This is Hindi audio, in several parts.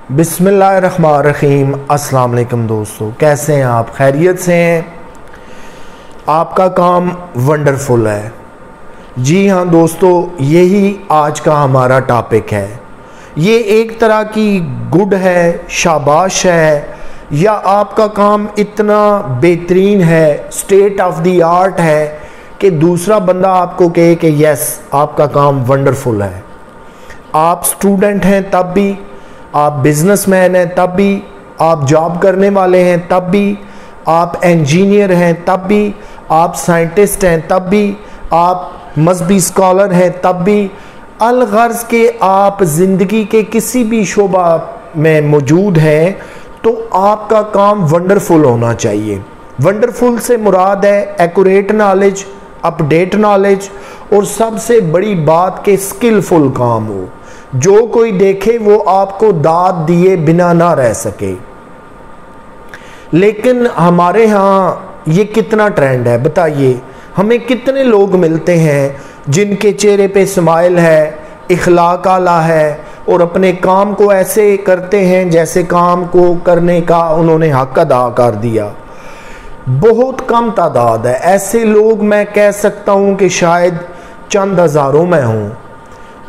बिस्मिल्लाहिर्रहमानिर्रहीम। अस्सलाम वालेकुम दोस्तों, कैसे हैं आप? खैरियत से हैं? आपका काम वंडरफुल है। जी हाँ दोस्तों, यही आज का हमारा टॉपिक है। ये एक तरह की गुड है, शाबाश है, या आपका काम इतना बेहतरीन है, स्टेट ऑफ द आर्ट है कि दूसरा बंदा आपको कहे कि यस आपका काम वंडरफुल है। आप स्टूडेंट हैं तब भी, आप बिजनेसमैन हैं तब भी, आप जॉब करने वाले हैं तब भी, आप इंजीनियर हैं तब भी, आप साइंटिस्ट हैं तब भी, आप मजहबी स्कॉलर हैं तब भी, अलगर्ज के आप ज़िंदगी के किसी भी शोबा में मौजूद हैं तो आपका काम वंडरफुल होना चाहिए। वंडरफुल से मुराद है एक्यूरेट नॉलेज, अपडेट नॉलेज, और सबसे बड़ी बात के स्किलफुल काम हो, जो कोई देखे वो आपको दाद दिए बिना ना रह सके। लेकिन हमारे यहाँ ये कितना ट्रेंड है बताइए? हमें कितने लोग मिलते हैं जिनके चेहरे पे स्माइल है, इखलाक आला है, और अपने काम को ऐसे करते हैं जैसे काम को करने का उन्होंने हक अदा कर दिया। बहुत कम तादाद है ऐसे लोग, मैं कह सकता हूँ कि शायद चंद हज़ारों में हों।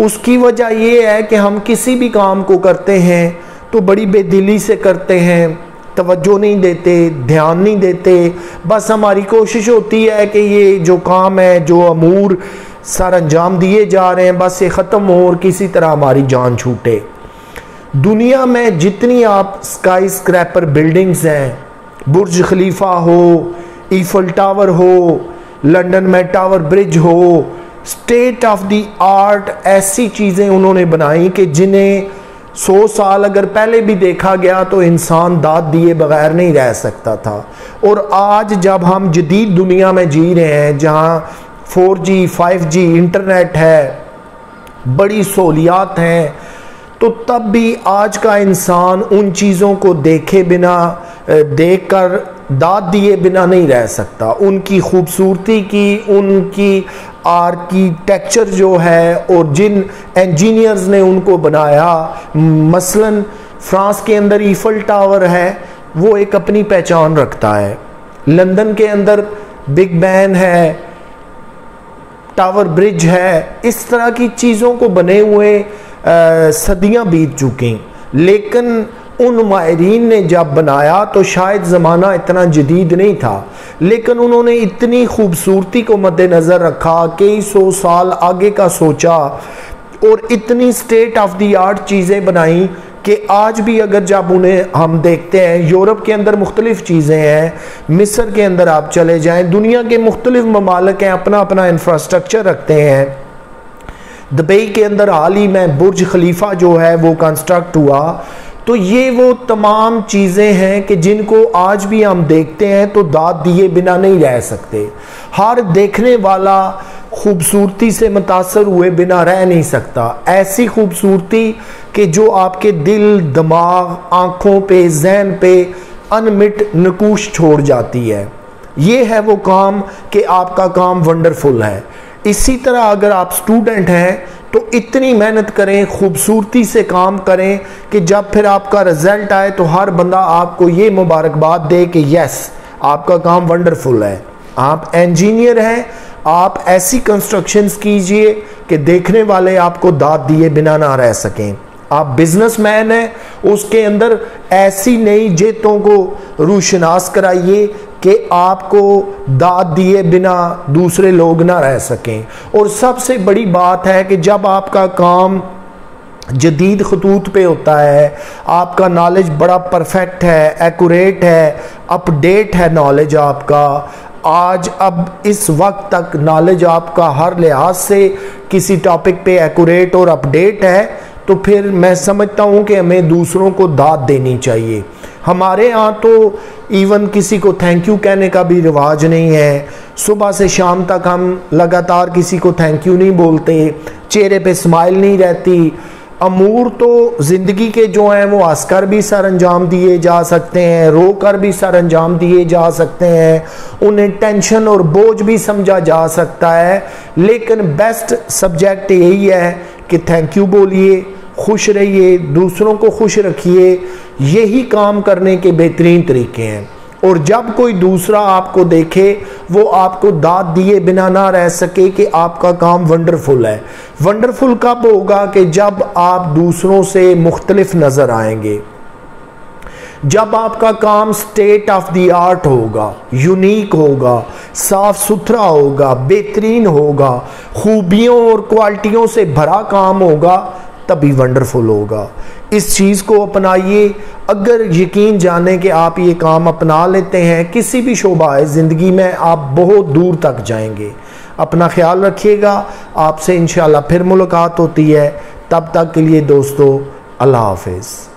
उसकी वजह ये है कि हम किसी भी काम को करते हैं तो बड़ी बेदिली से करते हैं, तवज्जो नहीं देते, ध्यान नहीं देते। बस हमारी कोशिश होती है कि ये जो काम है, जो अमूर सर अंजाम दिए जा रहे हैं, बस ये ख़त्म हो और किसी तरह हमारी जान छूटे। दुनिया में जितनी आप स्काई स्क्रैपर बिल्डिंग्स हैं, बुर्ज खलीफा हो, ईफल टावर हो, लंदन में टावर ब्रिज हो, स्टेट ऑफ द आर्ट ऐसी चीज़ें उन्होंने बनाई कि जिन्हें 100 साल अगर पहले भी देखा गया तो इंसान दाद दिए बगैर नहीं रह सकता था। और आज जब हम जदीद दुनिया में जी रहे हैं जहाँ 4G 5G इंटरनेट है, बड़ी सहूलियात हैं, तो तब भी आज का इंसान उन चीज़ों को देखे बिना, देखकर दाद दिए बिना नहीं रह सकता। उनकी खूबसूरती की, उनकी आर्किटेक्चर जो है, और जिन इंजीनियर्स ने उनको बनाया, मसलन फ्रांस के अंदर ईफल टावर है, वो एक अपनी पहचान रखता है। लंदन के अंदर बिग बैन है, टावर ब्रिज है। इस तरह की चीज़ों को बने हुए सदियां बीत चुकी, लेकिन उन माहिरीन ने जब बनाया तो शायद ज़माना इतना जदीद नहीं था, लेकिन उन्होंने इतनी खूबसूरती को मद्देनज़र रखा, कई 100 साल आगे का सोचा, और इतनी स्टेट ऑफ द आर्ट चीज़ें बनाई कि आज भी अगर जब उन्हें हम देखते हैं, यूरोप के अंदर मुख्तलिफ़ चीज़ें हैं, मिस्र के अंदर आप चले जाएं, दुनिया के मुख्तलिफ़ ममालिक हैं, अपना अपना इंफ्रास्ट्रक्चर रखते हैं। दुबई के अंदर हाल ही में बुर्ज खलीफा जो है वो कंस्ट्रक्ट हुआ। तो ये वो तमाम चीज़ें हैं कि जिनको आज भी हम देखते हैं तो दाद दिए बिना नहीं रह सकते। हर देखने वाला खूबसूरती से मुतासर हुए बिना रह नहीं सकता। ऐसी खूबसूरती कि जो आपके दिल, दिमाग, आँखों पे, जहन पे अनमिट नकूश छोड़ जाती है। ये है वो काम कि आपका काम वंडरफुल है। इसी तरह अगर आप स्टूडेंट हैं तो इतनी मेहनत करें, खूबसूरती से काम करें कि जब फिर आपका रिज़ल्ट आए तो हर बंदा आपको ये मुबारकबाद दे कि यस आपका काम वंडरफुल है। आप इंजीनियर हैं, आप ऐसी कंस्ट्रक्शंस कीजिए कि देखने वाले आपको दाद दिए बिना ना रह सकें। आप बिजनेसमैन हैं, उसके अंदर ऐसी नई जेतों को रूशनास कराइए कि आपको दाद दिए बिना दूसरे लोग ना रह सकें। और सबसे बड़ी बात है कि जब आपका काम जदीद खतूत पे होता है, आपका नॉलेज बड़ा परफेक्ट है, एक्यूरेट है, अपडेट है नॉलेज आपका, आज अब इस वक्त तक नॉलेज आपका हर लिहाज से किसी टॉपिक पे एक्यूरेट और अपडेट है, तो फिर मैं समझता हूँ कि हमें दूसरों को दाद देनी चाहिए। हमारे यहाँ तो इवन किसी को थैंक यू कहने का भी रिवाज नहीं है। सुबह से शाम तक हम लगातार किसी को थैंक यू नहीं बोलते, चेहरे पे स्माइल नहीं रहती। अमूर तो ज़िंदगी के जो हैं वो हंसकर भी सर अंजाम दिए जा सकते हैं, रो कर भी सर अंजाम दिए जा सकते हैं, उन्हें टेंशन और बोझ भी समझा जा सकता है। लेकिन बेस्ट सब्जेक्ट यही है कि थैंक यू बोलिए, खुश रहिए, दूसरों को खुश रखिए, यही काम करने के बेहतरीन तरीके हैं। और जब कोई दूसरा आपको देखे वो आपको दाद दिए बिना ना रह सके कि आपका काम वंडरफुल है। वंडरफुल कब होगा? कि जब आप दूसरों से मुख्तलिफ नज़र आएंगे, जब आपका काम स्टेट ऑफ द आर्ट होगा, यूनिक होगा, साफ सुथरा होगा, बेहतरीन होगा, खूबियों और क्वालिटियों से भरा काम होगा, तभी वंडरफुल होगा। इस चीज़ को अपनाइए। अगर यकीन जाने कि आप ये काम अपना लेते हैं, किसी भी शोबा है ज़िंदगी में, आप बहुत दूर तक जाएंगे। अपना ख्याल रखिएगा। आपसे इंशाल्लाह फिर मुलाकात होती है। तब तक के लिए दोस्तों, अल्लाह हाफिज़।